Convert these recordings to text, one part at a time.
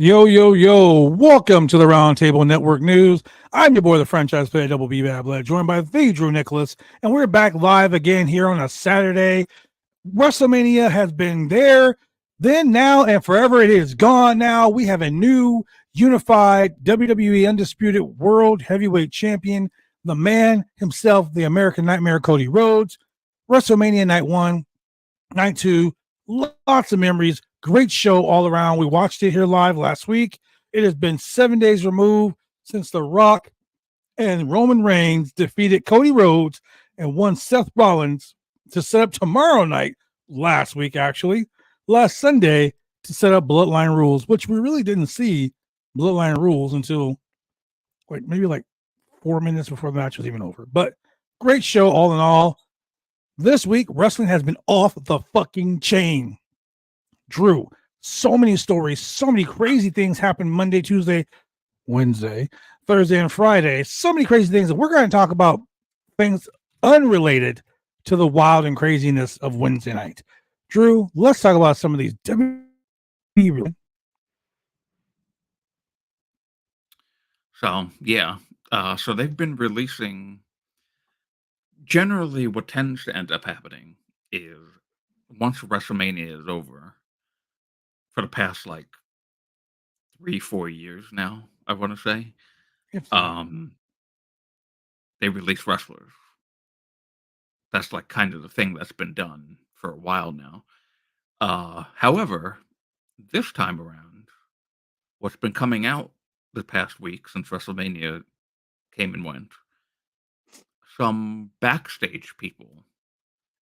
Yo, yo, yo. Welcome to the Roundtable Network News. I'm your boy, the franchise player, Double B Bablet, joined by the Drew Nicholas, and we're back live again here on a Saturday. WrestleMania has been there, then, now, and forever. It is gone now. We have a new unified WWE Undisputed World Heavyweight Champion, the man himself, the American Nightmare, Cody Rhodes. WrestleMania Night 1, Night 2, lots of memories. Great show all around. We watched it here live last week. It has been 7 days removed since The Rock and Roman Reigns defeated Cody Rhodes and won Seth Rollins to set up tomorrow night, last week, actually, last Sunday, to set up Bloodline Rules, which we really didn't see Bloodline Rules until maybe 4 minutes before the match was even over. But great show all in all. This week, wrestling has been off the fucking chain. Drew, so many stories, so many crazy things happened Monday, Tuesday, Wednesday, Thursday, and Friday. So many crazy things. And we're going to talk about things unrelated to the wild and craziness of Wednesday night. Drew, let's talk about some of these WWE. So they've been releasing. Generally, what tends to end up happening is once WrestleMania is over, for the past 3-4 years now, I want to say, they release wrestlers. That's kind of the thing that's been done for a while now. However, this time around, what's been coming out the past week since WrestleMania came and went, some backstage people,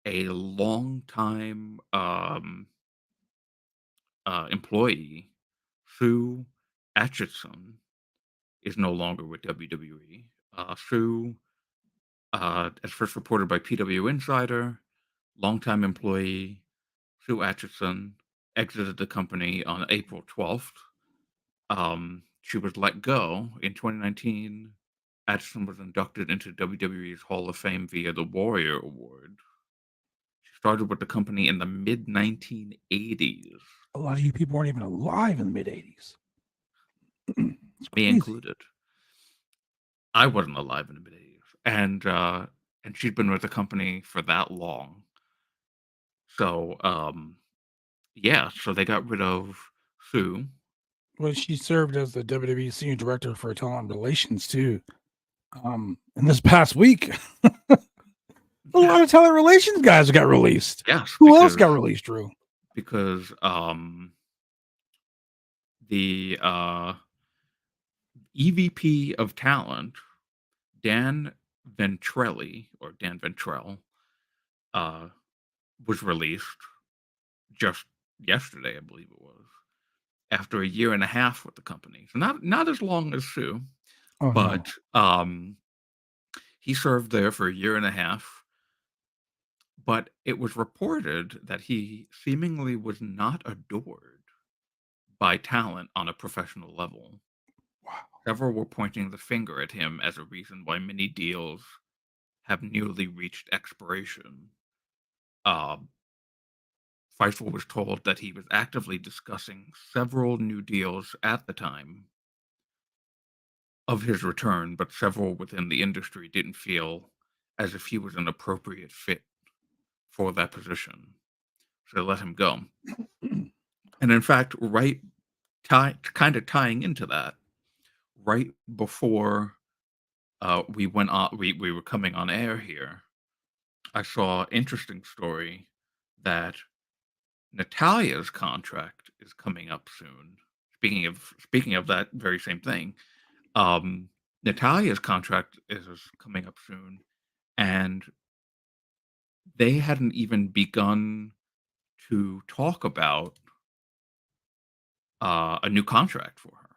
a long-time employee, Sue Atchison, is no longer with WWE. Sue, as first reported by PW Insider, longtime employee Sue Atchison exited the company on April 12th. She was let go in 2019. Atchison was inducted into WWE's Hall of Fame via the Warrior Award. She started with the company in the mid-1980s. A lot of you people weren't even alive in the mid-80s. Me included. I wasn't alive in the mid-80s. And she'd been with the company for that long. So, so they got rid of Sue. Well, she served as the WWE Senior Director for Talent Relations, too. And this past week, a lot of talent relations guys got released. Yes. Who else got released, Drew? Because the EVP of talent, Dan Ventrell, was released just yesterday, I believe it was, after a year and a half with the company. So not as long as Sue, but he served there for a year and a half. But it was reported that he seemingly was not adored by talent on a professional level. Wow. Several were pointing the finger at him as a reason why many deals have nearly reached expiration. Fightful was told that he was actively discussing several new deals at the time of his return, but several within the industry didn't feel as if he was an appropriate fit for that position. So they let him go. And in fact, kind of tying into that, right before we went on, we were coming on air here, I saw an interesting story that Natalia's contract is coming up soon. Speaking of that very same thing, Natalia's contract is coming up soon, and they hadn't even begun to talk about a new contract for her.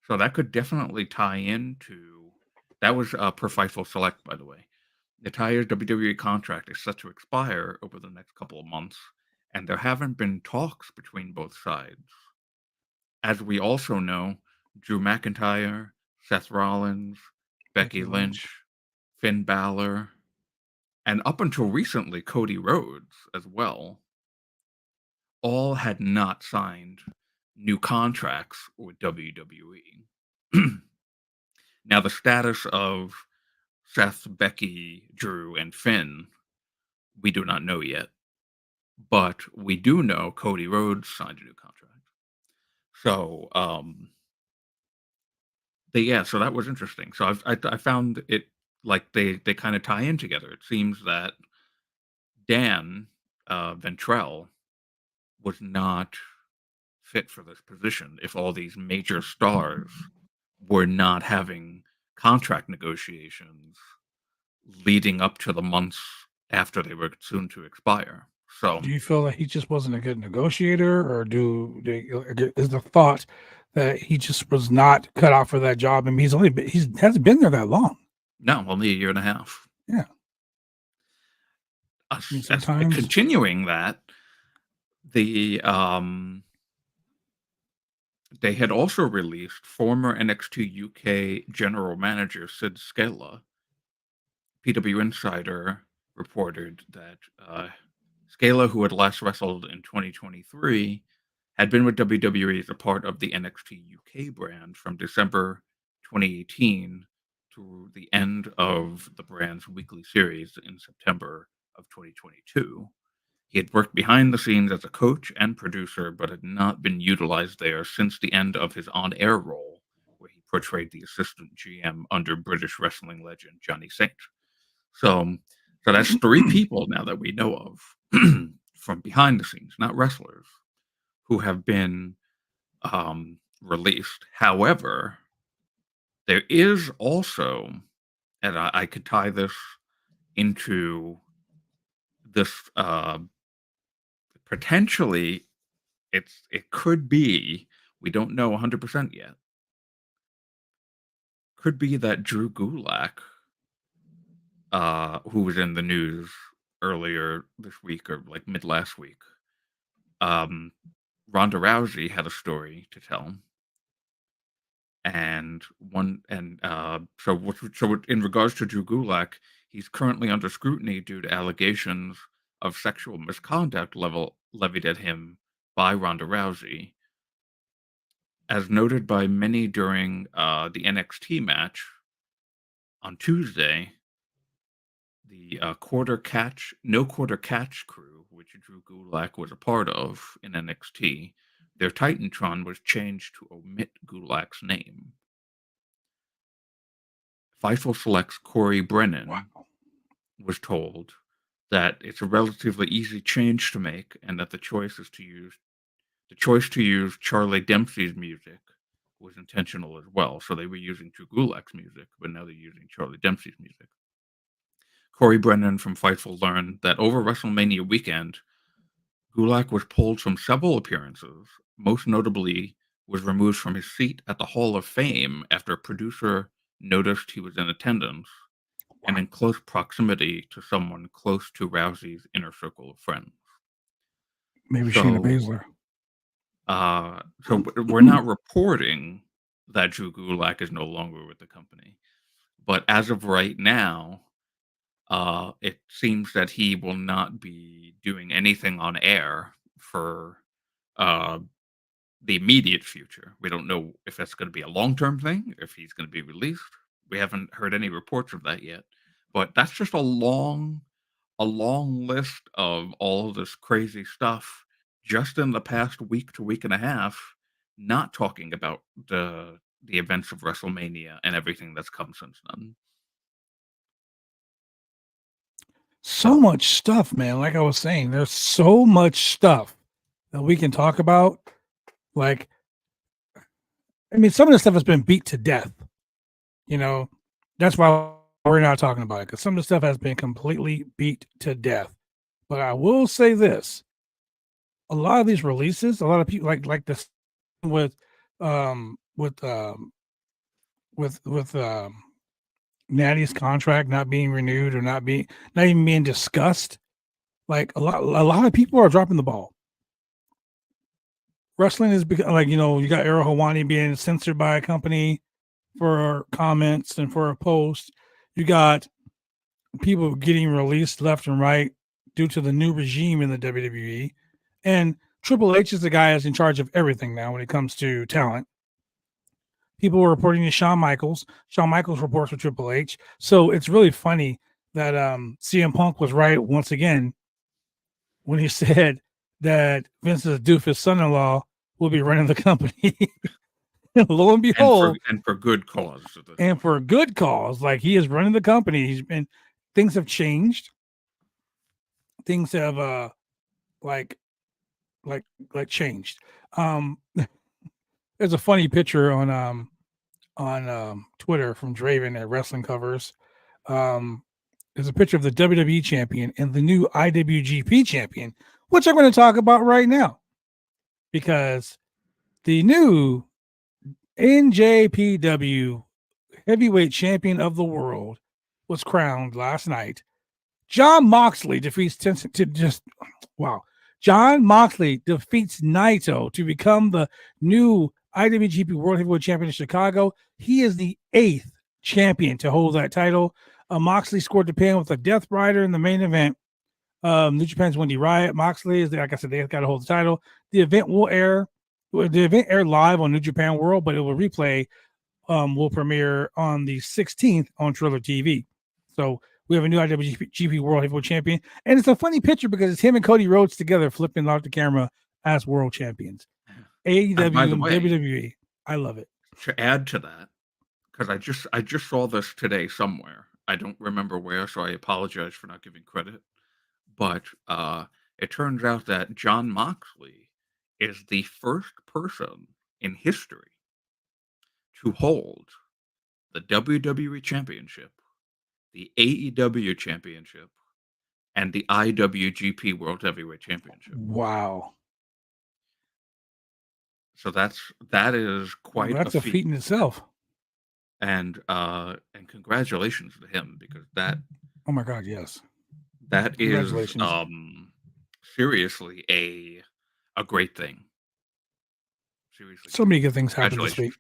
So that could definitely tie into that was per Fightful Select, by the way. Natalia's WWE contract is set to expire over the next couple of months, and there haven't been talks between both sides. As we also know, Drew McIntyre, Seth Rollins, Becky Lynch, Finn Balor, and up until recently, Cody Rhodes as well, all had not signed new contracts with WWE. Now, the status of Seth, Becky, Drew, and Finn, we do not know yet, but we do know Cody Rhodes signed a new contract. So, so that was interesting. So I found it like they kind of tie in together. It seems that Dan Ventrell was not fit for this position if all these major stars were not having contract negotiations leading up to the months after they were soon to expire. So, Do you feel that he just wasn't a good negotiator, or is the thought that he just was not cut out for that job? I mean, he hasn't been there that long. no, only a year and a half. Yeah. I mean, sometimes Continuing that, they had also released former NXT UK general manager Sid Scala. PW Insider reported that Scala, who had last wrestled in 2023, had been with WWE as a part of the NXT UK brand from December 2018 to the end of the brand's weekly series in September of 2022. He had worked behind the scenes as a coach and producer, but had not been utilized there since the end of his on-air role, where he portrayed the assistant GM under British wrestling legend Johnny Saint. So that's 3 people now that we know of from behind the scenes, not wrestlers, who have been released. However, there is also, and I could tie this into this potentially, it could be, we don't know 100% yet, could be that Drew Gulak, who was in the news earlier this week or like mid last week, Ronda Rousey had a story to tell. And so in regards to Drew Gulak, he's currently under scrutiny due to allegations of sexual misconduct levied at him by Ronda Rousey. As noted by many during the NXT match on Tuesday, the no quarter catch crew, which Drew Gulak was a part of in NXT, their Titantron was changed to omit Gulak's name. Fightful Select's Corey Brennan was told that it's a relatively easy change to make, and that the choice to use Charlie Dempsey's music was intentional as well. So they were using Drew Gulak's music, but now they're using Charlie Dempsey's music. Corey Brennan from Fightful learned that over WrestleMania weekend, Gulak was pulled from several appearances. Most notably, was removed from his seat at the Hall of Fame after a producer noticed he was in attendance and in close proximity to someone close to Rousey's inner circle of friends. Maybe Shayna Baszler. So we're not reporting that Drew Gulak is no longer with the company, but as of right now, it seems that he will not be doing anything on air for the immediate future. We don't know if that's going to be a long-term thing, if he's going to be released. We haven't heard any reports of that yet, but that's just a long list of all of this crazy stuff just in the past week to week and a half, not talking about the events of WrestleMania and everything that's come since then. So much stuff, man. Like I was saying, there's so much stuff that we can talk about. Like, I mean, some of the stuff has been beat to death. You know, that's why we're not talking about it, because some of the stuff has been completely beat to death. But I will say this: a lot of these releases, a lot of people like this with Natty's contract not being renewed or not even being discussed. Like a lot of people are dropping the ball. Wrestling is like, you got Errol Hawani being censored by a company for comments and for a post. You got people getting released left and right due to the new regime in the WWE. And Triple H is the guy that's in charge of everything now when it comes to talent. People were reporting to Shawn Michaels. Shawn Michaels reports for Triple H. So it's really funny that CM Punk was right once again when he said that Vince's doofus son-in-law will be running the company. Lo and behold, and for good cause. and for a good cause, like he is running the company. He's been things have changed. Things have like changed. Um, there's a funny picture on Twitter from Draven at Wrestling Covers. There's a picture of the WWE champion and the new IWGP champion, which I'm going to talk about right now, because the new NJPW heavyweight champion of the world was crowned last night. Jon Moxley defeats Jon Moxley defeats Naito to become the new IWGP World Heavyweight Champion in Chicago. He is the 8th champion to hold that title. Moxley scored the pin with a Death Rider in the main event. New Japan's Wendy Riot. Moxley is, like I said, they got to hold the title. The event will air. The event aired live on New Japan World, but it will replay. Will premiere on the 16th on Triller TV. So we have a new IWGP World Heavyweight Champion, and it's a funny picture because it's him and Cody Rhodes together flipping out the camera as world champions. AEW and WWE. I love it. To add to that, because I just saw this today somewhere. I don't remember where, so I apologize for not giving credit. But it turns out that Jon Moxley is the first person in history to hold the WWE Championship, the AEW Championship, and the IWGP World Heavyweight Championship. Wow. So that is quite that's a feat in itself. And congratulations to him, because that, oh my God, yes, that is seriously a great thing. Seriously, so many good things happened this week.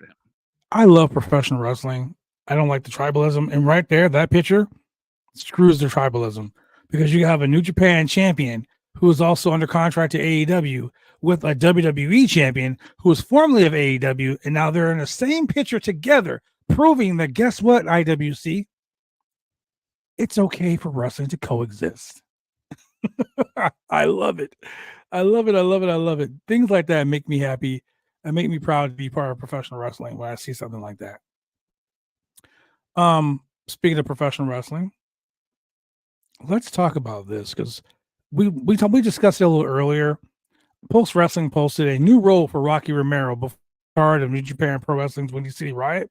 I love professional wrestling. I don't like the tribalism, and right there, that picture screws the tribalism, because you have a New Japan champion who is also under contract to AEW with a WWE champion who was formerly of AEW, and now they're in the same picture together, proving that, guess what, IWC? It's okay for wrestling to coexist. I love it. I love it. I love it. I love it. Things like that make me happy and make me proud to be part of professional wrestling when I see something like that. Speaking of professional wrestling, let's talk about this, because we discussed it a little earlier. Post Wrestling posted a new role for Rocky Romero before part of New Japan Pro Wrestling's Windy City Riot.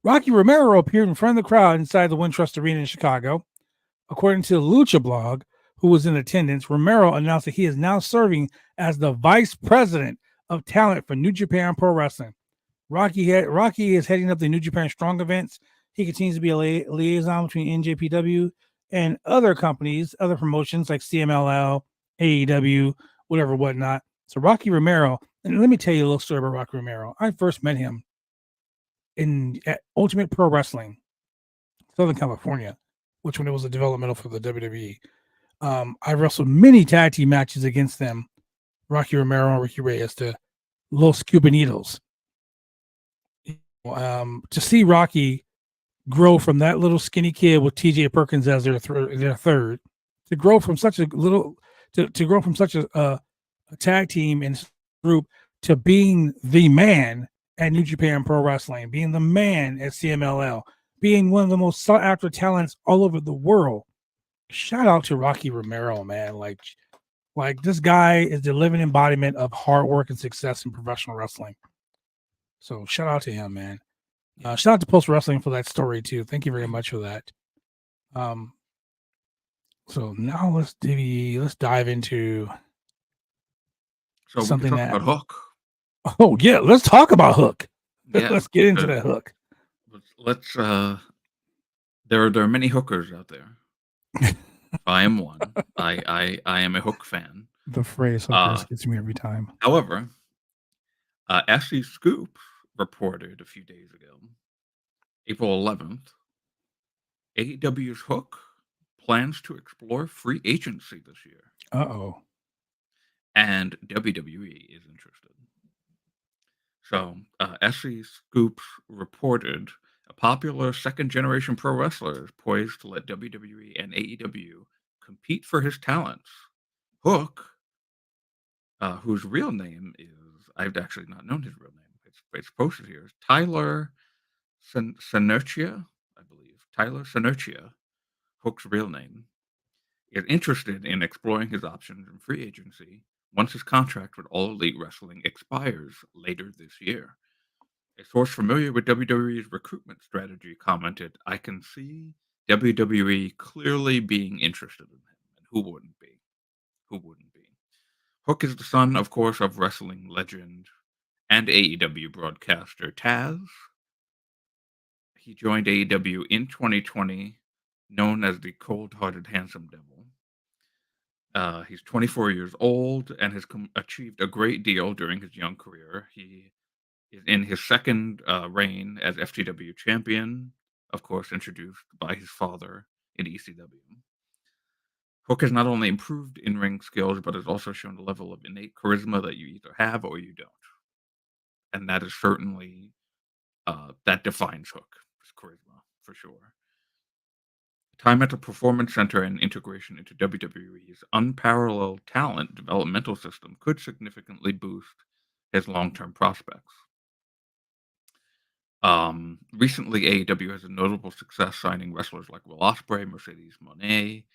Rocky Romero appeared in front of the crowd inside the Wintrust Arena in Chicago. According to the Lucha blog, who was in attendance, Romero announced that he is now serving as the vice president of talent for New Japan Pro Wrestling. Rocky is heading up the New Japan Strong events. He continues to be a liaison between NJPW and other companies, other promotions like CMLL, AEW, whatever, whatnot. So Rocky Romero, and let me tell you a little story about Rocky Romero. I first met him at Ultimate Pro Wrestling, Southern California, which when it was a developmental for the WWE. I wrestled many tag team matches against them, Rocky Romero and Ricky Reyes, the Los Cubanitos. To see Rocky grow from that little skinny kid with TJ Perkins as their third, to grow from such a little, to grow from such a tag team and group to being the man at New Japan Pro Wrestling, being the man at CMLL, being one of the most sought after talents all over the world. Shout out to Rocky Romero, man. Like this guy is the living embodiment of hard work and success in professional wrestling. So shout out to him, man. Shout out to Post Wrestling for that story too. Thank you very much for that. So now let's dive into something we can talk about Hook. Oh yeah, let's talk about Hook. Yeah, let's get into that Hook. Let's there are many hookers out there. I am one. I am a Hook fan. The phrase hookers gets me every time. However, SC Scoop reported a few days ago, April 11th, AEW's Hook plans to explore free agency this year. Uh-oh. and WWE is interested. So, SC Scoops reported a popular second-generation pro wrestler is poised to let WWE and AEW compete for his talents. Hook, whose real name is, I've actually not known his real name. It's posted here. It's Tyler Senerchia, I believe. Tyler Senerchia, Hook's real name, is interested in exploring his options in free agency once his contract with All Elite Wrestling expires later this year. A source familiar with WWE's recruitment strategy commented, "I can see WWE clearly being interested in him." And who wouldn't be? Who wouldn't be? Hook is the son, of course, of wrestling legend and AEW broadcaster Taz. He joined AEW in 2020, known as the Cold-Hearted Handsome Devil. He's 24 years old and has achieved a great deal during his young career. He is in his second reign as FTW champion, of course, introduced by his father in ECW. Hook has not only improved in-ring skills, but has also shown a level of innate charisma that you either have or you don't. And that is certainly, that defines Hook, his charisma, for sure. Time at the Performance Center and integration into WWE's unparalleled talent developmental system could significantly boost his long-term prospects. Recently, AEW has a notable success signing wrestlers like Will Ospreay, Mercedes Moné,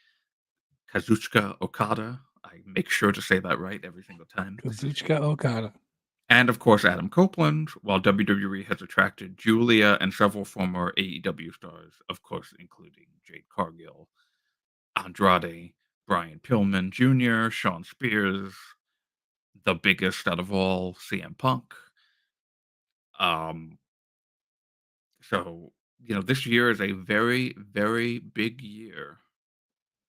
Kazuchika Okada. I make sure to say that right every single time. Kazuchika Okada. And of course, Adam Copeland, while WWE has attracted Julia and several former AEW stars, of course, including Jade Cargill, Andrade, Brian Pillman Jr., Shawn Spears, the biggest out of all, CM Punk. So, this year is a very, very big year.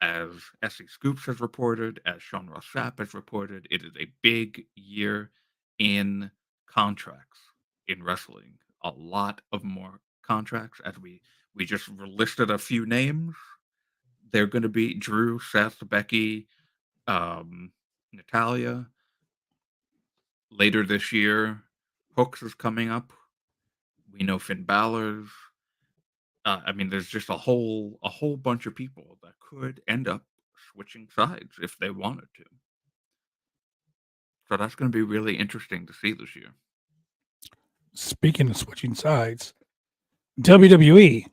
As SC Scoops has reported, as Sean Ross Sapp has reported, it is a big year in contracts in wrestling. A lot of more contracts, as we just listed a few names. They're going to be Drew, Seth, Becky, Natalia. Later this year, Hooks is coming up. We know Finn Balor's. There's just a whole bunch of people that could end up switching sides if they wanted to. So that's going to be really interesting to see this year. Speaking of switching sides, WWE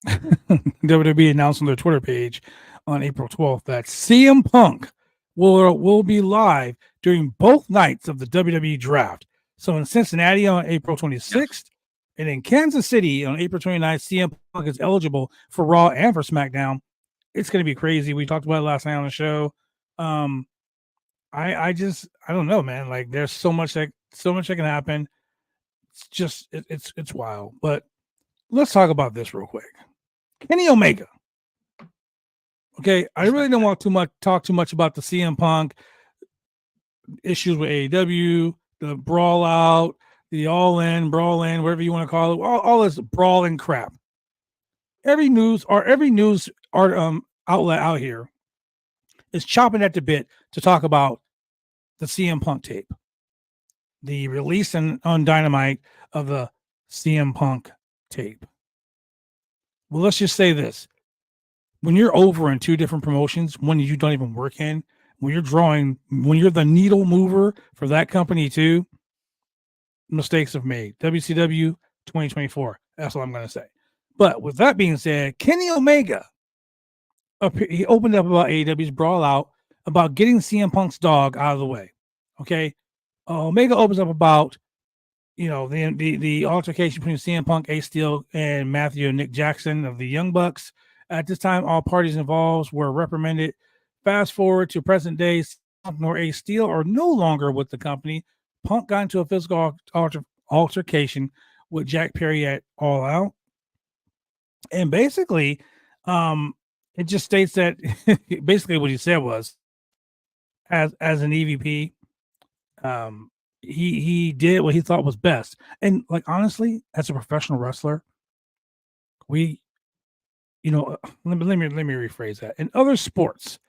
WWE announced on their Twitter page on April 12th that CM Punk will be live during both nights of the WWE draft. So in Cincinnati on April 26th, yes, and in Kansas City on April 29th, CM Punk is eligible for Raw and for SmackDown. It's going to be crazy. We talked about it last night on the show. I don't know, man. Like there's so much that can happen. It's just it's wild. But let's talk about this real quick. Kenny Omega. Okay, I really don't want to talk too much about the CM Punk issues with AEW, the brawl out, the all in, brawl in, whatever you want to call it, all this brawling crap. Every news outlet out here is chopping at the bit to talk about the CM Punk tape, the release on Dynamite of the CM Punk tape. Well, let's just say this. When you're over in two different promotions, one you don't even work in, when you're the needle mover for that company too, mistakes have made. WCW 2024. That's what I'm going to say. But with that being said, Kenny Omega, he opened up about AEW's brawl out, about getting CM Punk's dog out of the way. Okay. Omega opens up about, the altercation between CM Punk, Ace Steel, and Matthew and Nick Jackson of the Young Bucks. At this time, all parties involved were reprimanded. Fast forward to present day, Punk nor Ace Steel are no longer with the company. Punk got into a physical altercation with Jack Perry at All Out. And basically, it just states that basically what he said was, as an EVP, he did what he thought was best. And like honestly, as a professional wrestler, let me rephrase that. In other sports,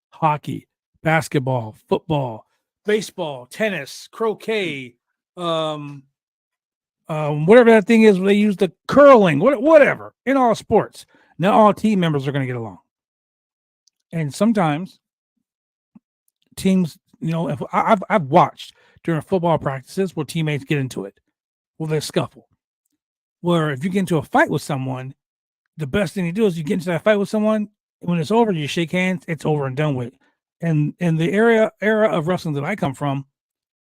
hockey, basketball, football, baseball, tennis, croquet, whatever that thing is, they use the curling, whatever, in all sports. Now all team members are going to get along. And sometimes teams, if I've watched during football practices where teammates get into it, where they scuffle. Where if you get into a fight with someone, the best thing to do is you get into that fight with someone. When it's over, you shake hands. It's over and done with. And in the era of wrestling that I come from,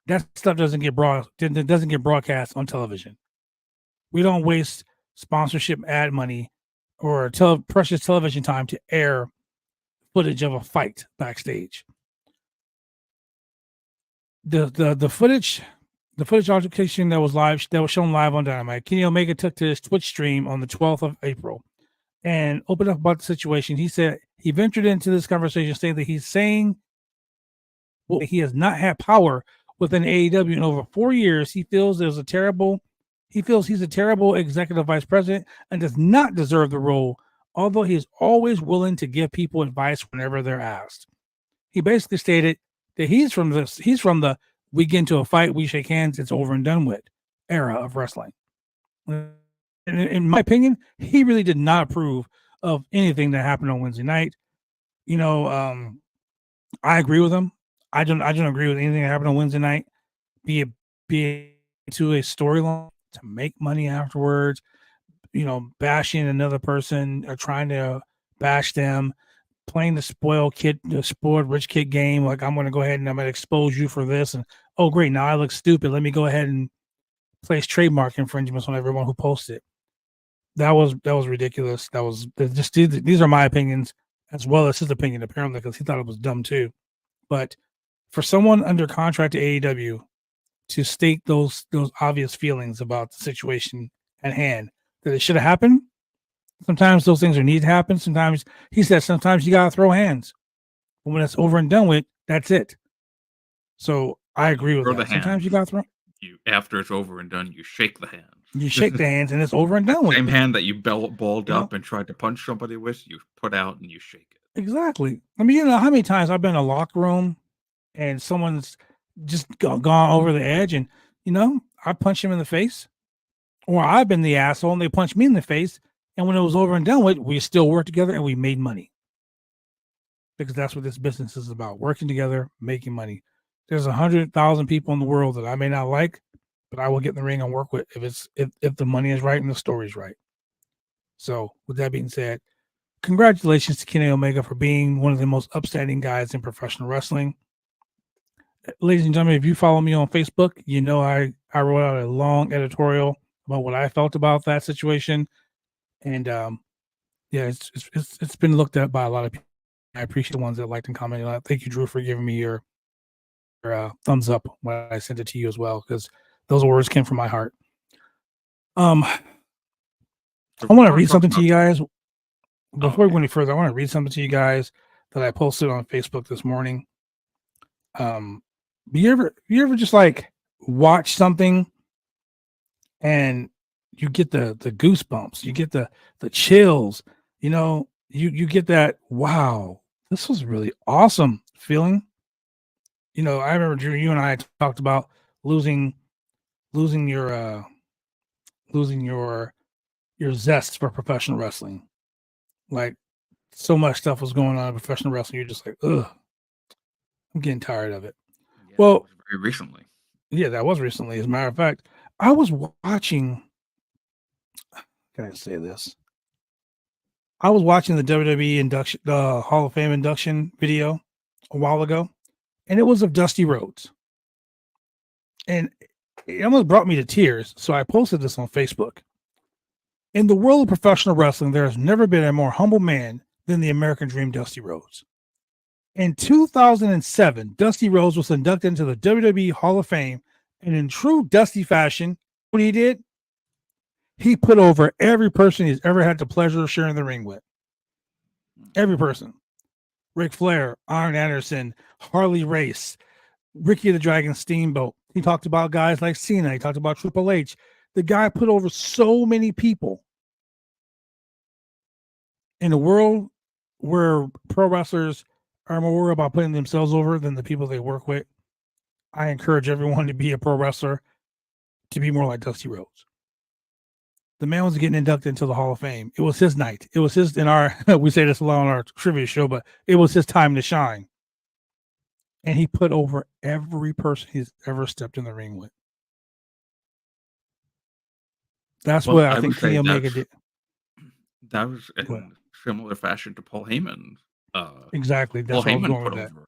that stuff doesn't get broadcast on television. We don't waste sponsorship ad money or precious television time to air footage of a fight backstage. The footage altercation that was shown live on Dynamite, Kenny Omega took to his Twitch stream on the 12th of April and opened up about the situation. He said he ventured into this conversation saying that he's saying he has not had power within AEW in over 4 years. He feels he's a terrible executive vice president and does not deserve the role, although he is always willing to give people advice whenever they're asked. He basically stated that he's from the we get into a fight, we shake hands, it's over and done with era of wrestling. In my opinion, he really did not approve of anything that happened on Wednesday night. I agree with him. I don't agree with anything that happened on Wednesday night. Be it to a storyline to make money afterwards, bashing another person or trying to bash them, playing the spoiled rich kid game. Like, I'm going to go ahead and I'm going to expose you for this. And, oh, great. Now I look stupid. Let me go ahead and place trademark infringements on everyone who posted. That was ridiculous. That was just, these are my opinions as well as his opinion, apparently, because he thought it was dumb too. But for someone under contract to AEW to state those obvious feelings about the situation at hand, that it should have happened, sometimes those things are need to happen. Sometimes, he said, sometimes you got to throw hands. But when it's over and done with, that's it. So I agree with that. Sometimes you got to throw. After it's over and done, you shake the hands. You shake the hands and it's over and done with. Same hand that you balled up and tried to punch somebody with, you put out and you shake it. Exactly. I mean, how many times I've been in a locker room and someone's just gone over the edge and, I punch him in the face. Or I've been the asshole and they punched me in the face. And when it was over and done with, we still worked together and we made money. Because that's what this business is about. Working together, making money. There's 100,000 people in the world that I may not like, but I will get in the ring and work with if the money is right and the story is right. So with that being said, congratulations to Kenny Omega for being one of the most upstanding guys in professional wrestling. Ladies and gentlemen, if you follow me on Facebook, I wrote out a long editorial about what I felt about that situation. And it's been looked at by a lot of people. I appreciate the ones that liked and commented. Thank you, Drew, for giving me your thumbs up when I sent it to you as well, because those words came from my heart. I want to read something to you guys. Before we go any further, I want to read something to you guys that I posted on Facebook this morning. You ever just like watch something and you get the goosebumps, you get the chills, you get that, wow, this was really awesome feeling. I remember, Drew, you and I talked about losing your zest for professional wrestling. Like, so much stuff was going on in professional wrestling. You're just like, ugh, I'm getting tired of it. Yeah, well, very recently. Yeah, that was recently. As a matter of fact, I was watching. Can I say this? I was watching the WWE induction, the Hall of Fame induction video a while ago, and it was of Dusty Rhodes. And it almost brought me to tears. So I posted this on Facebook. In the world of professional wrestling, there has never been a more humble man than the American Dream, Dusty Rhodes. In 2007, Dusty Rhodes was inducted into the WWE Hall of Fame, and in true Dusty fashion, what he did, he put over every person he's ever had the pleasure of sharing the ring with. Every person. Ric Flair, Arn Anderson, Harley Race, Ricky the Dragon Steamboat. He talked about guys like Cena. He talked about Triple H. The guy put over so many people. In a world where pro wrestlers are more worried about putting themselves over than the people they work with, I encourage everyone to be a pro wrestler, to be more like Dusty Rhodes. The man was getting inducted into the Hall of Fame. It was his night. It was his in our we say this a lot on our trivia show, but it was his time to shine. And he put over every person he's ever stepped in the ring with. That's Well, what I I would think Kenny say Omega did. that was Well, in similar fashion to Paul Heyman. exactly. Paul That's where I was Heyman going put with that. over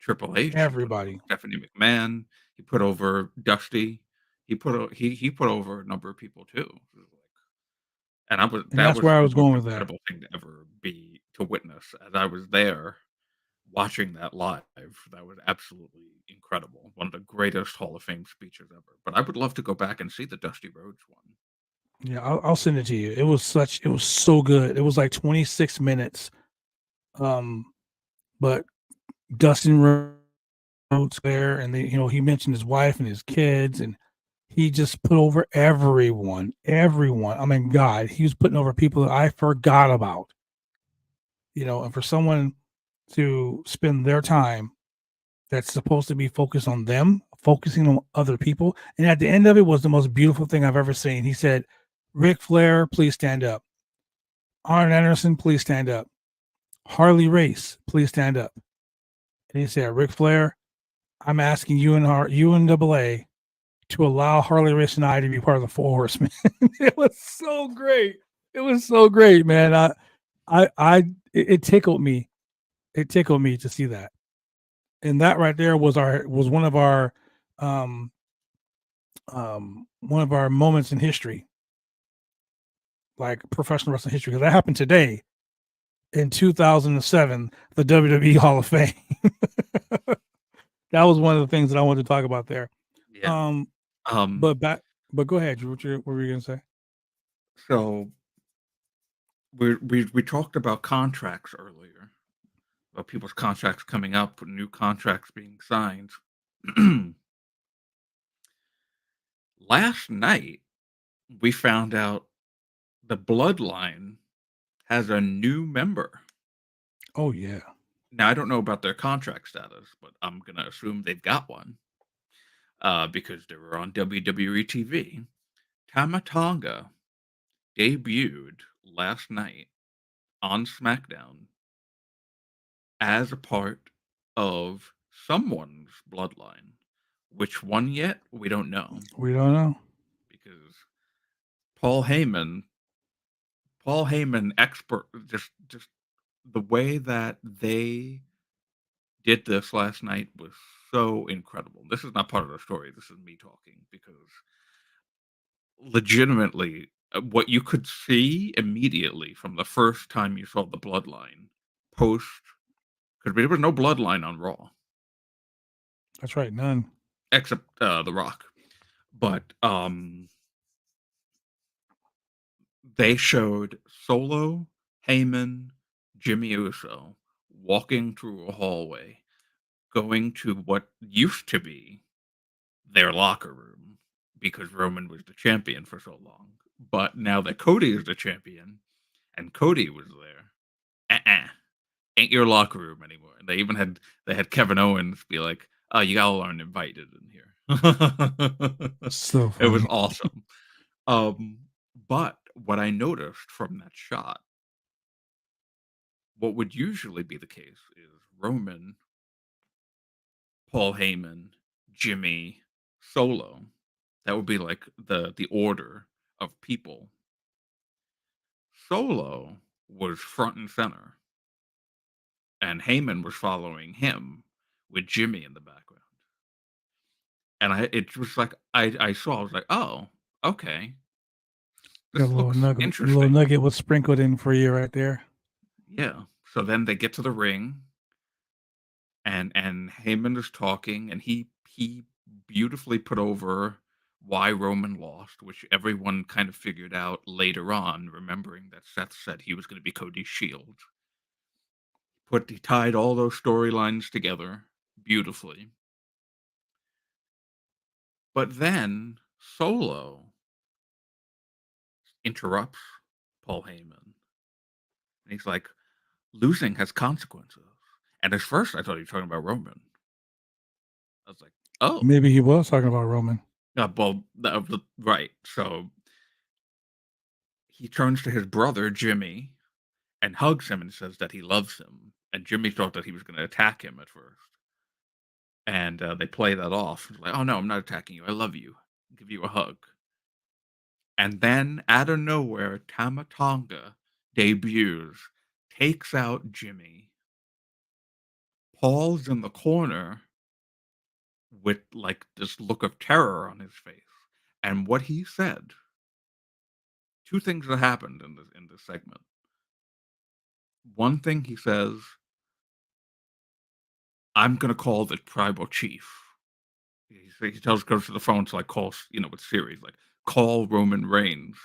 Triple H. He put over Everybody. Stephanie McMahon. He put over Dusty. He put over a number of people too. And And that's where I the was most going with that. incredible thing to ever be to witness. As I was there watching that live, that was absolutely incredible. One of the greatest Hall of Fame speeches ever. But I would love to go back and see the Dusty Rhodes one. Yeah, I'll send it to you. It was so good. It was like 26 minutes. But Dustin Rhodes there, and he mentioned his wife and his kids, and he just put over everyone. Everyone. I mean, God, he was putting over people that I forgot about. And for someone to spend their time that's supposed to be focused on them, focusing on other people, and at the end of it was the most beautiful thing I've ever seen. He said, "Ric Flair, please stand up. Arn Anderson, please stand up. Harley Race, please stand up." And he said, "Ric Flair, I'm asking you and UNAA to allow Harley Race and I to be part of the Four Horsemen." It was so great. It was so great, man. It tickled me. It tickled me to see that. And that right there was um one of our moments in history, like professional wrestling history, because that happened today in 2007, the WWE Hall of Fame. That was one of the things that I wanted to talk about there. Yeah. But go ahead, Drew. What were you gonna say? So we talked about contracts earlier, about people's contracts coming up, new contracts being signed. Last night, we found out the Bloodline has a new member. Oh yeah. Now, I don't know about their contract status, but I'm gonna assume they've got one because they were on WWE TV. Tama Tonga debuted last night on SmackDown as a part of someone's bloodline. Which one yet? We don't know. We don't know. Because Paul Heyman expert just the way that they did this last night was so incredible. This is not part of the story. This is me talking because legitimately what you could see immediately from the first time you saw the bloodline post because there was no bloodline on Raw. That's right, none. Except The Rock. But they showed Solo, Heyman, Jimmy Uso walking through a hallway, going to what used to be their locker room because Roman was the champion for so long. But now that Cody is the champion and Cody was there, ain't your locker room anymore. And they had Kevin Owens be like, "Oh, you all aren't invited in here." So It was funny. awesome. But what I noticed from that shot, what would usually be the case is Roman, Paul Heyman, Jimmy, Solo. That would be like the order of people. Solo was front and center, and Heyman was following him with Jimmy in the background. And it was like I saw, I was like, oh, okay. Got This looks a little interesting. nugget was sprinkled in for you right there. Yeah. So then they get to the ring and Heyman is talking and he beautifully put over why Roman lost, which everyone kind of figured out later on, remembering that Seth said he was going to be Cody's shield. He tied all those storylines together beautifully. But then Solo interrupts Paul Heyman. And he's like, losing has consequences. And at first I thought he was talking about Roman. I was like, Oh, Maybe he was talking about Roman. well, right. So he turns to his brother Jimmy and hugs him and says that he loves him. And Jimmy thought that he was going to attack him at first, and they play that off. He's like, "Oh no, I'm not attacking you. I love you. I'll give you a hug." And then out of nowhere, Tama Tonga debuts, takes out Jimmy. Paul's in the corner with like this look of terror on his face. And what he said, two things that happened in this segment. One thing he says, "I'm gonna call the tribal chief." Goes to the phone to like call, with Siri, like, call Roman Reigns.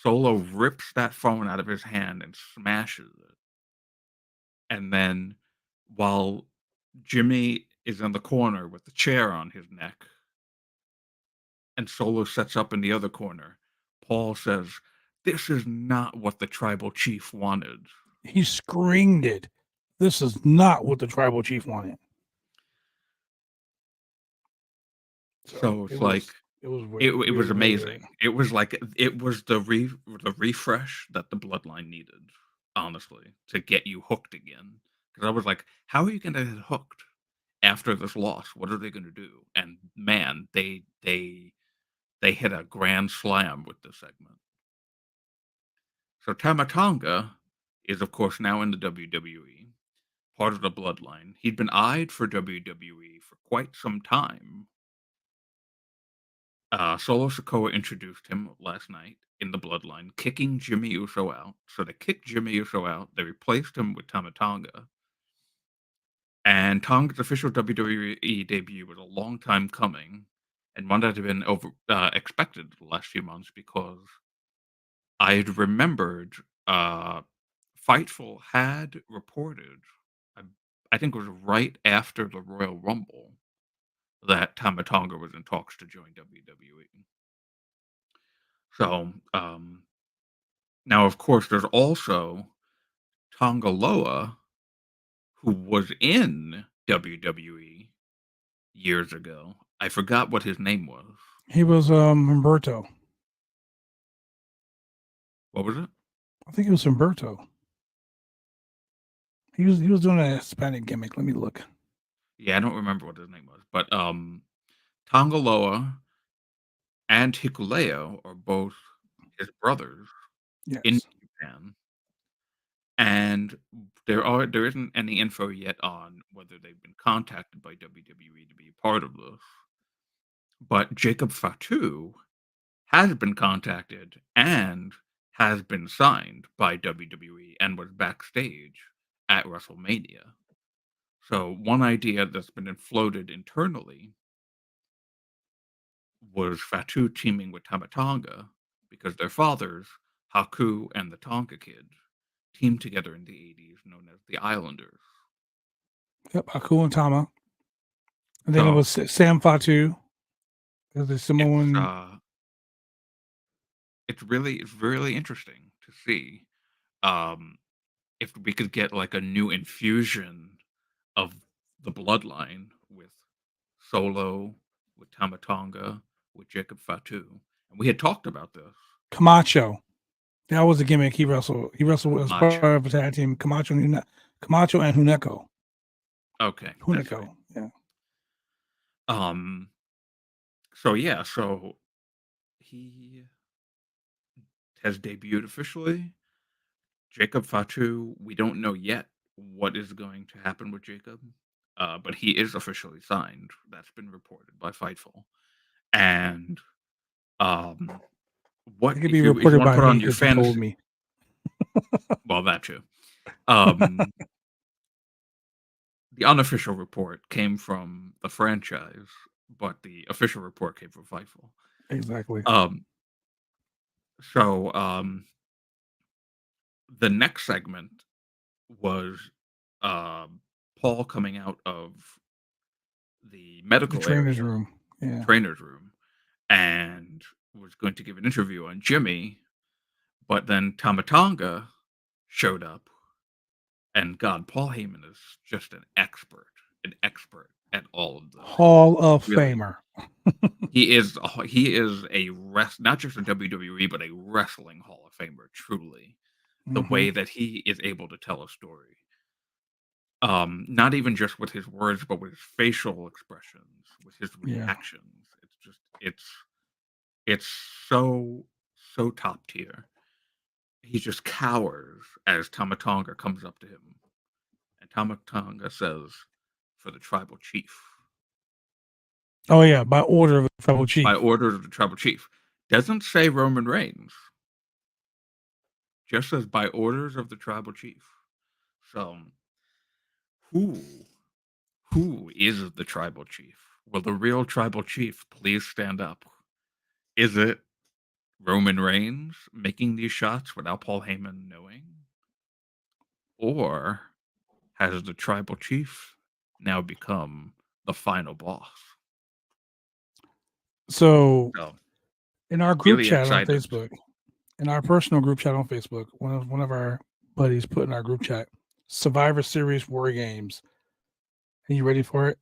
Solo rips that phone out of his hand and smashes it. And then while Jimmy is in the corner with the chair on his neck and Solo sets up in the other corner, Paul says, "This is not what the tribal chief wanted." He screamed it. This is not what the tribal chief wanted. So it's like it was it was really weird. amazing. It was like it was the refresh that the bloodline needed, honestly, to get you hooked again. Because I was like, how are you gonna get hooked after this loss? What are they gonna do? And man, they hit a grand slam with this segment. So Tama Tonga is of course now in the WWE, part of the bloodline. He'd been eyed for WWE for quite some time. Solo Sikoa introduced him last night in the bloodline, kicking Jimmy Uso out. So they kicked Jimmy Uso out. They replaced him with Tama Tonga. And Tonga's official WWE debut was a long time coming, and one that had been expected the last few months because I had remembered Fightful had reported, I, I think it was right after the Royal Rumble, that Tama Tonga was in talks to join WWE. So now, of course, there's also Tonga Loa, who was in WWE years ago. I forgot what his name was. He was Humberto. What was it? I think it was Humberto. He was doing a Hispanic gimmick. Let me look. Yeah, I don't remember what his name was, but Tonga Loa and Hikuleo are both his brothers in Yes. Japan, and there isn't any info yet on whether they've been contacted by WWE to be a part of this. But Jacob Fatu has been contacted and has been signed by WWE and was backstage at WrestleMania. So one idea that's been floated internally was Fatu teaming with Tama Tonga because their fathers, Haku and the Tonga Kid, teamed together in the 80s known as the Islanders. Yep, Aku and Tama. And then it So was Sam Fatu. There's the it's Samoan. it's really interesting to see if we could get like a new infusion of the bloodline with Solo, with Tama Tonga, with Jacob Fatu. And we had talked about this. Camacho. That was a gimmick he wrestled. He wrestled as part Camacho. of a tag team. Camacho and Huneko. Okay, that's right. Huneko. Yeah. So yeah, so he has debuted officially. Jacob Fatu, we don't know yet what is going to happen with Jacob, but he is officially signed. That's been reported by Fightful. And what It could be if you reported want to by put me on your because he told fantasy? me. Well, that too. The unofficial report came from the franchise, but the official report came from Fightful. Exactly. So the next segment was Paul coming out of the The medical trainer's area, room. Yeah. trainer's room, and was going to give an interview on Jimmy, but then Tama Tonga showed up, and God, Paul Heyman is just an expert, at all of this. Hall of Really, Famer. he is a not just a WWE, but a wrestling Hall of Famer. Truly, the Mm-hmm. way that he is able to tell a story, not even just with his words, but with his facial expressions, with his Yeah. reactions. It's so top tier. He just cowers as Tamatonga comes up to him, and Tamatonga says, "For the tribal chief." Oh yeah, by order of the tribal By chief. order of the tribal chief. Doesn't say Roman Reigns. Just says by orders of the tribal chief. So who who is the tribal chief? Will the real tribal chief please stand up? Is it Roman Reigns making these shots without Paul Heyman knowing? Or has the tribal chief now become the final boss? So So in our group really chat on excited. Facebook, in our personal group chat on Facebook, one of our buddies put in our group chat, Survivor Series War Games. Are you ready for it?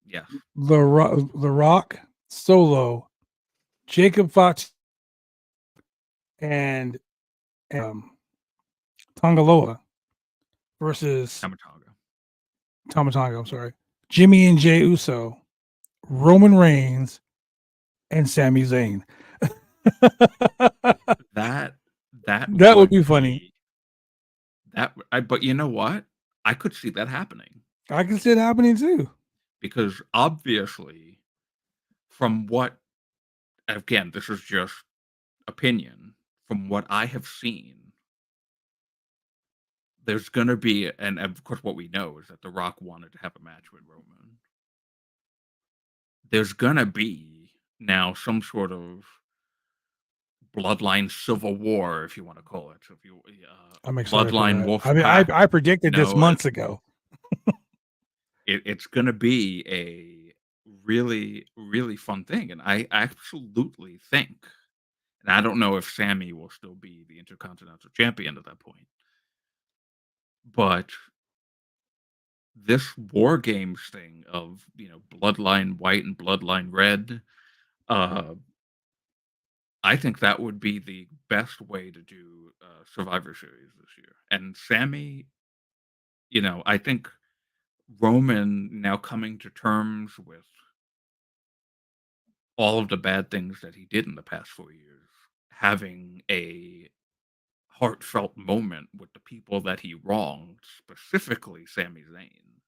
Yes. The Rock, Solo, Jacob Fox, and Tongaloa versus Tamatonga. Tomatonga. I'm sorry, Jimmy and Jay Uso, Roman Reigns, and Sami Zayn. That That would would be funny. be but you know what? I could see that happening I can see it happening too. because obviously, from what, again, this is just opinion, from what I have seen, there's going to be, and of course, what we know is that The Rock wanted to have a match with Roman. There's going to be now some sort of bloodline civil war, if you want to call it. If you, I'm excited for bloodline that. wolf I mean, pack. I predicted this No, months ago. it's going to be a really, really fun thing. And I absolutely think, and I don't know if Sammy will still be the Intercontinental Champion at that point, but this War Games thing of, Bloodline White and Bloodline Red, uh, I think that would be the best way to do Survivor Series this year. And Sammy, I think Roman now coming to terms with all of the bad things that he did in the past 4 years, having a heartfelt moment with the people that he wronged, specifically Sami Zayn,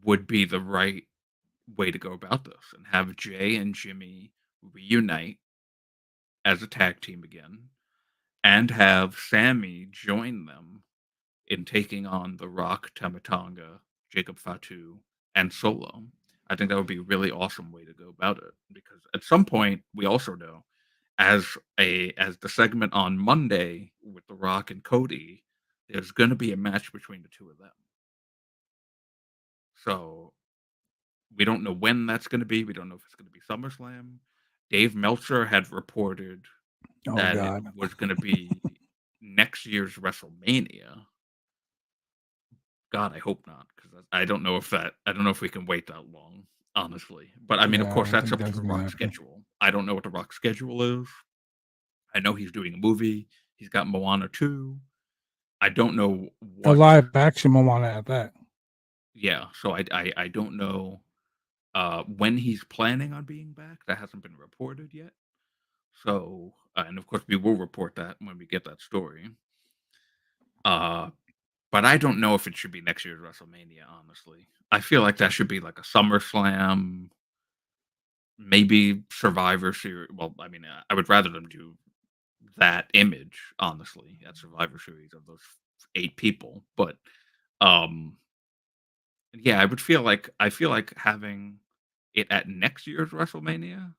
would be the right way to go about this and have Jay and Jimmy reunite as a tag team again and have Sammy join them in taking on The Rock, Tamatonga, Jacob Fatu, and Solo. I think that would be a really awesome way to go about it because at some point we also know as the segment on Monday with The Rock and Cody, there's going to be a match between the two of them. So we don't know when that's going to be. We don't know if it's going to be SummerSlam. Dave Meltzer had reported Oh that it God. was going to be next year's WrestleMania. God, I hope not, because I don't know if we can wait that long, honestly. But I mean, of Yeah, I course, don't that's think up to that's the gonna Rock's happen. schedule. I don't know what the Rock's schedule is. I know he's doing a movie. He's got Moana 2. I don't know A what. live action Moana at that. Yeah, so I don't know when he's planning on being back. That hasn't been reported yet. So, and of course, we will report that when we get that story. But I don't know if it should be next year's WrestleMania, honestly. I feel like that should be like a SummerSlam, maybe Survivor Series. Well, I mean, I would rather them do that image, honestly, at Survivor Series of those 8 people. But um yeah, I feel like having it at next year's WrestleMania.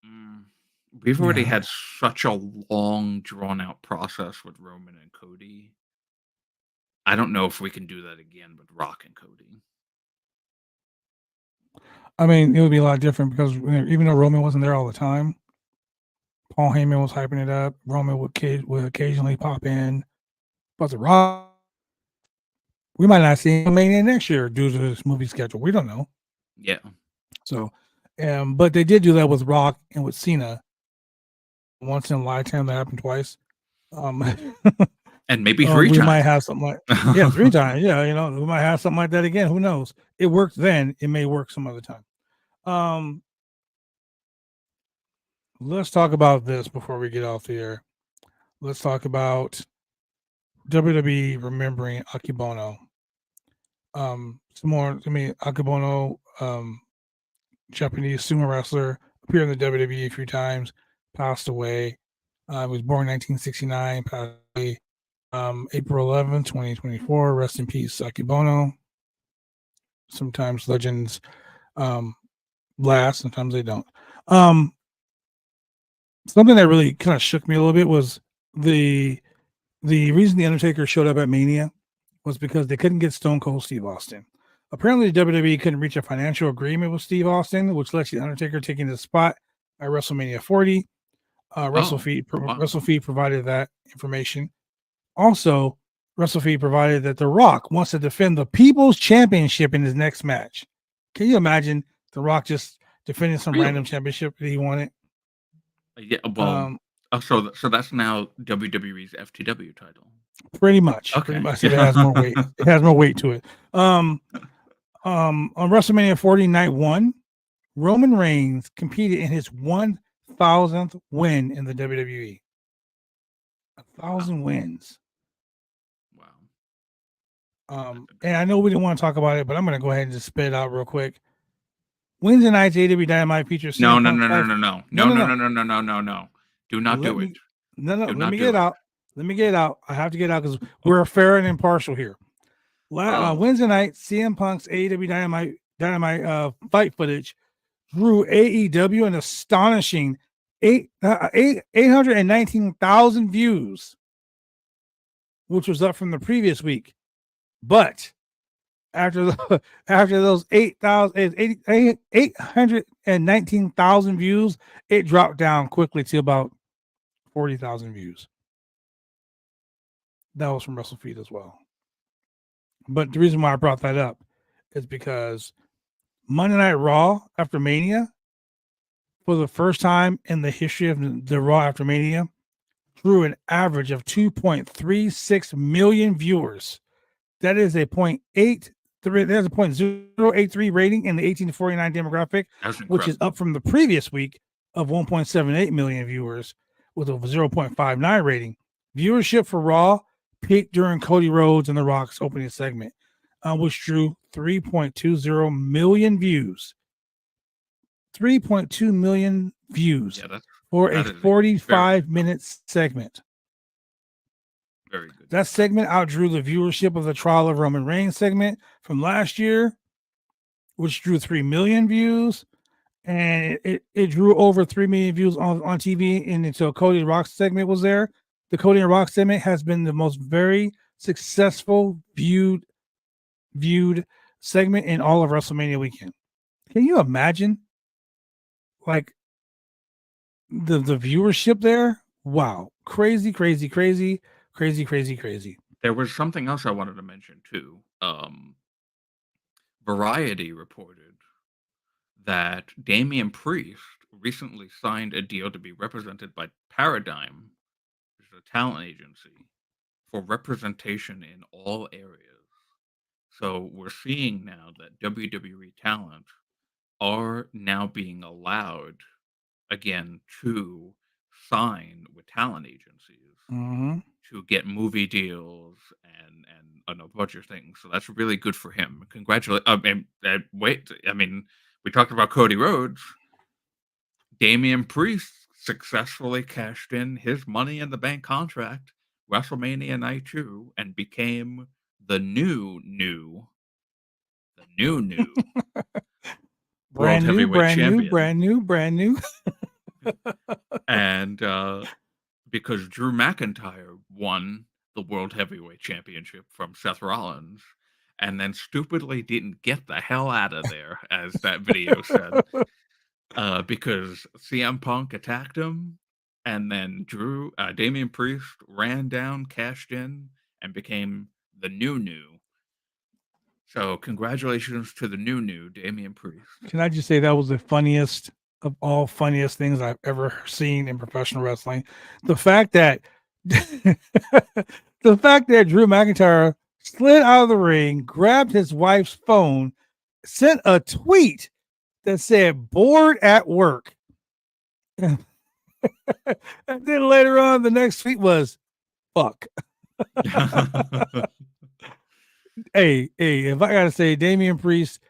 Mm, we've already Yeah. had such a long, drawn out process with Roman and Cody. I don't know if we can do that again with Rock and Cody. I mean, it would be a lot different because even though Roman wasn't there all the time, Paul Heyman was hyping it up. Roman would occasionally pop in, but The Rock We might not see Mania next year due to this movie schedule. We don't know. Yeah. So, but they did do that with Rock and with Cena once in a lifetime. That happened twice. Um, And maybe 3 we might times. have something like 3 times. Yeah, we might have something like that again. Who knows? It worked then. It may work some other time. Let's talk about this before we get off the air. Let's talk about WWE remembering Akibono. Some more. Akibono, Japanese sumo wrestler, appeared in the WWE a few times. Passed away. Was born in 1969. Passed away April 11th, 2024. Rest in peace, Akibono. Sometimes legends last, sometimes they don't. Something that really kind of shook me a little bit was the reason the Undertaker showed up at Mania was because they couldn't get Stone Cold Steve Austin. Apparently, the WWE couldn't reach a financial agreement with Steve Austin, which led to the Undertaker taking his spot at WrestleMania 40. WrestleFeed provided that information. Also, WrestleFeed provided that The Rock wants to defend the People's Championship in his next match. Can you imagine The Rock just defending some random championship that he wanted? Yeah, well, so that's now WWE's FTW title. Pretty much. Okay. Pretty much. It has more weight. It has more weight to it. On WrestleMania 40 Night 1, Roman Reigns competed in his 1,000th win in the WWE. 1,000 wins. Wow. And I know we didn't want to talk about it, but I'm going to go ahead and just spit it out real quick. Wednesday night's AEW Dynamite features No. Do not do it. No. Let me get it out. Let me get it out. I have to get it out because we're fair and impartial here. Wednesday night, CM Punk's AEW Dynamite fight footage drew AEW an astonishing 819,000 views, which was up from the previous week. But after those 819,000 views, it dropped down quickly to about 40,000 views. That was from WrestleFeed as well. But the reason why I brought that up is because Monday Night Raw after Mania, for the first time in the history of the Raw after Mania, drew an average of 2.36 million viewers. That is a 0.83. There's a 0.083 rating in the 18 to 49 demographic, which is up from the previous week of 1.78 million viewers with a 0.59 rating. Viewership for Raw peaked during Cody Rhodes and The Rock's opening segment, which drew 3.20 million views. 3.2 million views for a 45-minute segment. Very good. That segment outdrew the viewership of the Trial of Roman Reigns segment from last year, which drew 3 million views. And it drew over 3 million views on TV until Cody and Rock segment was there. The Cody and Rock segment has been the most very successful viewed segment in all of WrestleMania weekend. Can you imagine? Like the viewership there? Wow. Crazy. There was something else I wanted to mention too. Variety reported that Damian Priest recently signed a deal to be represented by Paradigm, which is a talent agency, for representation in all areas. So we're seeing now that WWE talent are now being allowed again to sign with talent agencies to get movie deals and a bunch of things. So that's really good for him. Congratulations. We talked about Cody Rhodes. Damian Priest successfully cashed in his Money in the Bank contract WrestleMania Night 2 and became the new World Heavyweight Champion. Brand new. And because Drew McIntyre won the World Heavyweight Championship from Seth Rollins and then stupidly didn't get the hell out of there, as that video said, because CM Punk attacked him, and then Damian Priest ran down, cashed in, and became the new. So congratulations to the new Damian Priest. Can I just say that was the funniest of all funniest things I've ever seen in professional wrestling? The fact that the fact that Drew McIntyre slid out of the ring, grabbed his wife's phone, sent a tweet that said "bored at work," and then later on, the next tweet was "fuck." Hey, if I gotta say, Damian Priest,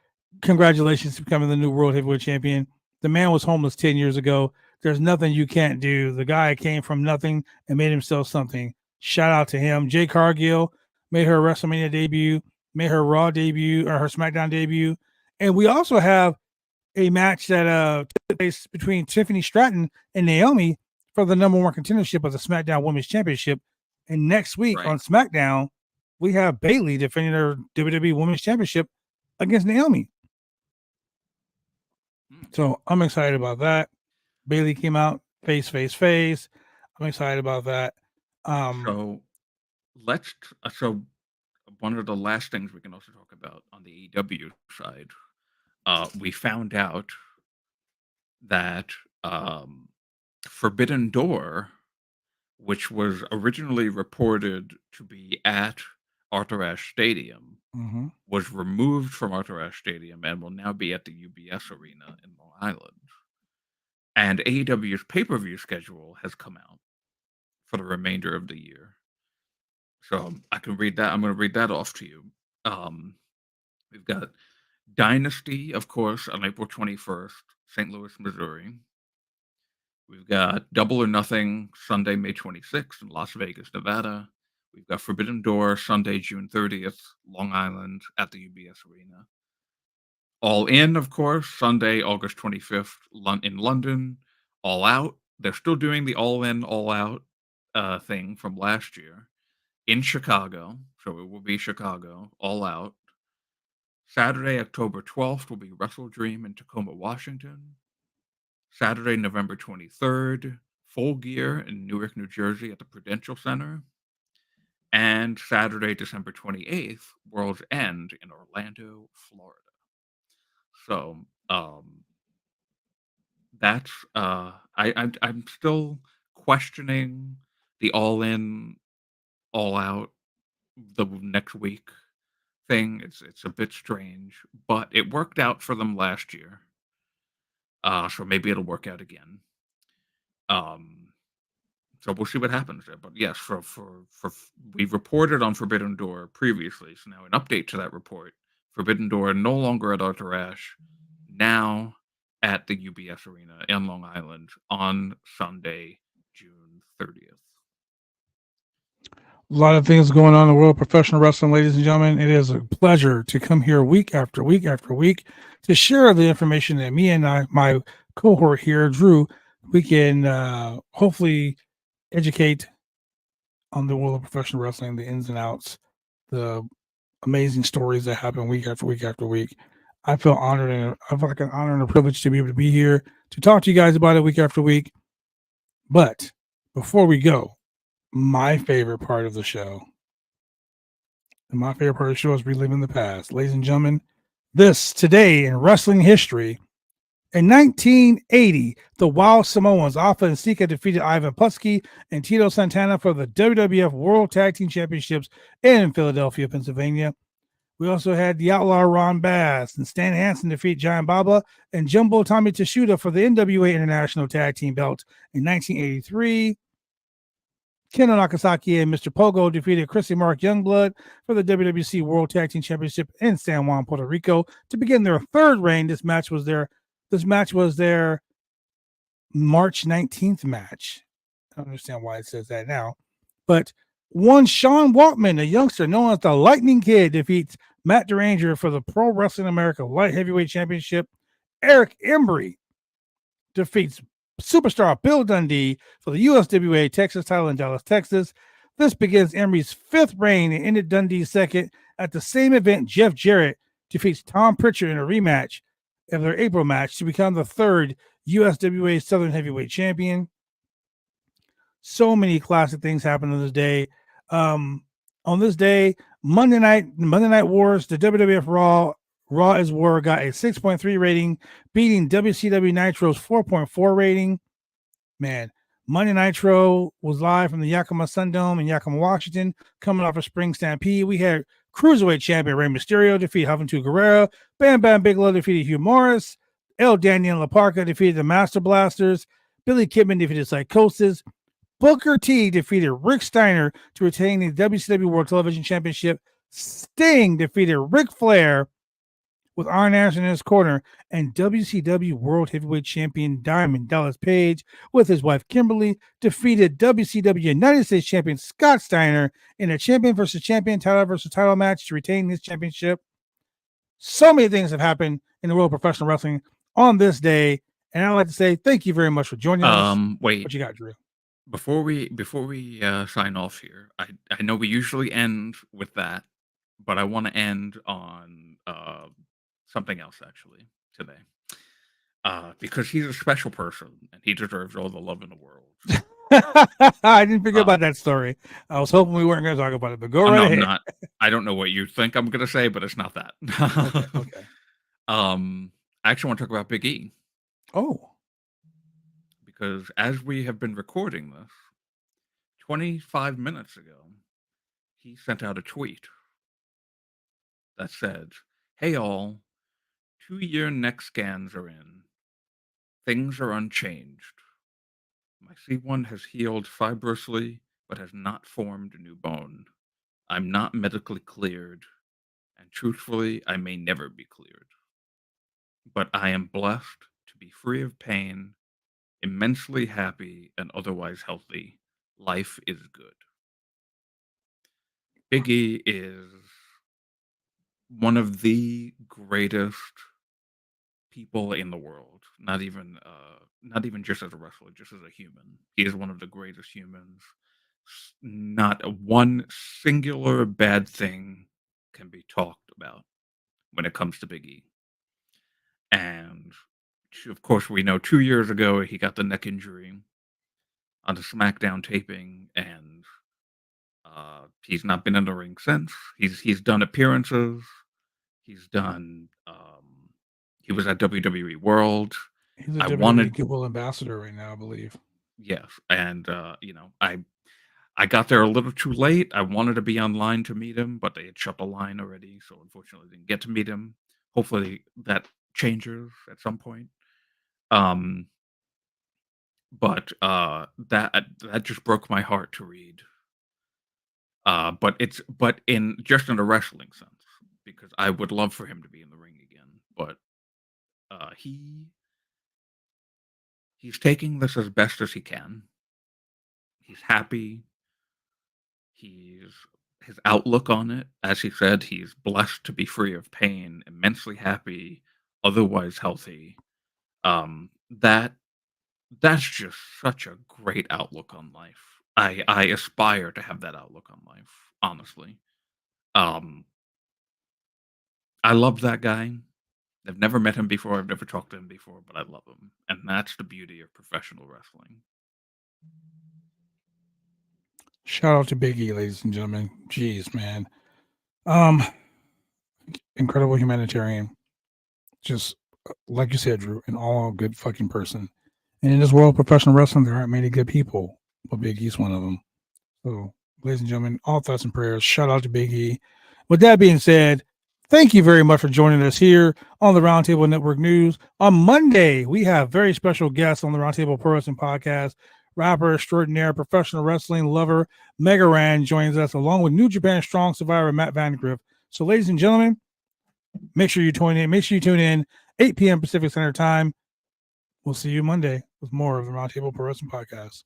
congratulations for becoming the new world heavyweight champion. The man was homeless 10 years ago. There's nothing you can't do. The guy came from nothing and made himself something. Shout out to him. Jay Cargill made her WrestleMania debut, made her Raw debut or her SmackDown debut. And we also have a match that took place between Tiffany Stratton and Naomi for the number one contendership of the SmackDown Women's Championship. And next week on SmackDown, we have Bayley defending her WWE Women's Championship against Naomi. So I'm excited about that. Bayley came out face. I'm excited about that. So one of the last things we can also talk about on the EW side, we found out that Forbidden Door, which was originally reported to be at Arthur Ashe Stadium, was removed from Arthur Ashe Stadium and will now be at the UBS Arena in Long Island. And AEW's pay-per-view schedule has come out for the remainder of the year. So I can read that. I'm going to read that off to you. We've got Dynasty, of course, on April 21st, St. Louis, Missouri. We've got Double or Nothing, Sunday, May 26th, in Las Vegas, Nevada. We've got Forbidden Door, Sunday, June 30th, Long Island, at the UBS Arena. All In, of course, Sunday, August 25th, in London. All Out, they're still doing the All In, All Out thing from last year. In Chicago, so it will be Chicago, All Out. Saturday, October 12th, will be Wrestle Dream in Tacoma, Washington. Saturday, November 23rd, Full Gear in Newark, New Jersey at the Prudential Center. And Saturday, December 28th, World's End in Orlando, Florida. So that's I'm still questioning the All In, All Out the next week thing. It's a bit strange, but it worked out for them last year. So maybe it'll work out again. So we'll see what happens there. But yes, for we reported on Forbidden Door previously. So now an update to that report: Forbidden Door no longer at Arthur Ashe, now at the UBS Arena in Long Island on Sunday, June 30th. A lot of things going on in the world of professional wrestling, ladies and gentlemen. It is a pleasure to come here week after week after week to share the information that me and my cohort here, Drew, we can hopefully educate on the world of professional wrestling, the ins and outs, the amazing stories that happen week after week after week. I feel honored, and I feel like an honor and a privilege to be able to be here to talk to you guys about it week after week. But before we go, my favorite part of the show, and my favorite part of the show is reliving the past. Ladies and gentlemen, this today in wrestling history. In 1980, the Wild Samoans, Alpha and Sika, defeated Ivan Putski and Tito Santana for the WWF World Tag Team Championships in Philadelphia, Pennsylvania. We also had the Outlaw Ron Bass and Stan Hansen defeat Giant Baba and Jumbo Tommy Tsuda for the NWA International Tag Team belt in 1983. Ken Nakasaki and Mr. Pogo defeated Chrissy Mark Youngblood for the WWC World Tag Team Championship in San Juan, Puerto Rico to begin their third reign. This match was their March 19th match. I don't understand why it says that now. But one Sean Waltman, a youngster known as the Lightning Kid, defeats Matt Deranger for the Pro Wrestling America Light Heavyweight Championship. Eric Embry defeats superstar Bill Dundee for the USWA Texas title in Dallas, Texas. This begins Embry's fifth reign and ended Dundee's second. At the same event, Jeff Jarrett defeats Tom Pritchard in a rematch of their April match to become the third USWA Southern Heavyweight Champion. So many classic things happened on this day. On this day, Monday Night Wars, the WWF Raw is War got a 6.3 rating, beating WCW Nitro's 4.4 rating. Man, Monday Nitro was live from the Yakima Sundome in Yakima, Washington, coming off a spring stampede. We had Cruiserweight champion Rey Mysterio defeat Juventud Guerrero. Bam Bam Bigelow defeated Hugh Morris. El Daniel La Parca defeated the Master Blasters. Billy Kidman defeated Psychosis. Booker T defeated Rick Steiner to retain the WCW World Television Championship. Sting defeated Ric Flair with Arn Anderson in his corner, and WCW World Heavyweight Champion Diamond Dallas Page with his wife Kimberly defeated WCW United States Champion Scott Steiner in a champion versus champion, title versus title match to retain his championship. So many things have happened in the world of professional wrestling on this day, and I'd like to say thank you very much for joining us. Wait. What you got, Drew? Before we sign off here, I know we usually end with that, but I want to end on something else actually today, because he's a special person and he deserves all the love in the world. I didn't forget about that story. I was hoping we weren't going to talk about it, but go right ahead. Not. I don't know what you think I'm going to say, but it's not that. Okay. I actually want to talk about Big E. Oh. Because as we have been recording this, 25 minutes ago, he sent out a tweet that said, "Hey all, 2-year neck scans are in. Things are unchanged. My C1 has healed fibrously, but has not formed a new bone. I'm not medically cleared, and truthfully, I may never be cleared. But I am blessed to be free of pain, immensely happy, and otherwise healthy. Life is good." Big E is one of the greatest people in the world. Not even just as a wrestler, just as a human. He is one of the greatest humans. Not one singular bad thing can be talked about when it comes to Big E. And of course, we know 2 years ago he got the neck injury on the SmackDown taping, and he's not been in the ring since. He's done appearances. He's done. He was at WWE World. He's a WWE Goodwill ambassador right now, I believe. Yes, and I got there a little too late. I wanted to be online to meet him, but they had shut the line already, so unfortunately didn't get to meet him. Hopefully that changes at some point. But that just broke my heart to read. But in a wrestling sense, because I would love for him to be in the ring again. But he's taking this as best as he can. He's happy. His outlook on it, as he said, he's blessed to be free of pain, immensely happy, otherwise healthy. That's just such a great outlook on life. I aspire to have that outlook on life, honestly. I love that guy. I've never met him before. I've never talked to him before, but I love him. And that's the beauty of professional wrestling. Shout out to Big E, ladies and gentlemen. Jeez, man. Incredible humanitarian. Just like you said, Drew, an all good fucking person. And in this world of professional wrestling, there aren't many good people, but Big E's one of them. So, ladies and gentlemen, all thoughts and prayers. Shout out to Big E. With that being said, thank you very much for joining us here on the Roundtable Network News. On Monday, we have very special guests on the Roundtable Pro Wrestling Podcast. Rapper extraordinaire, professional wrestling lover, Mega Ran joins us along with New Japan Strong survivor Matt Vandegrift. So, ladies and gentlemen, make sure you tune in 8 p.m. Pacific Standard Time. We'll see you Monday with more of the Roundtable Pro Wrestling Podcast.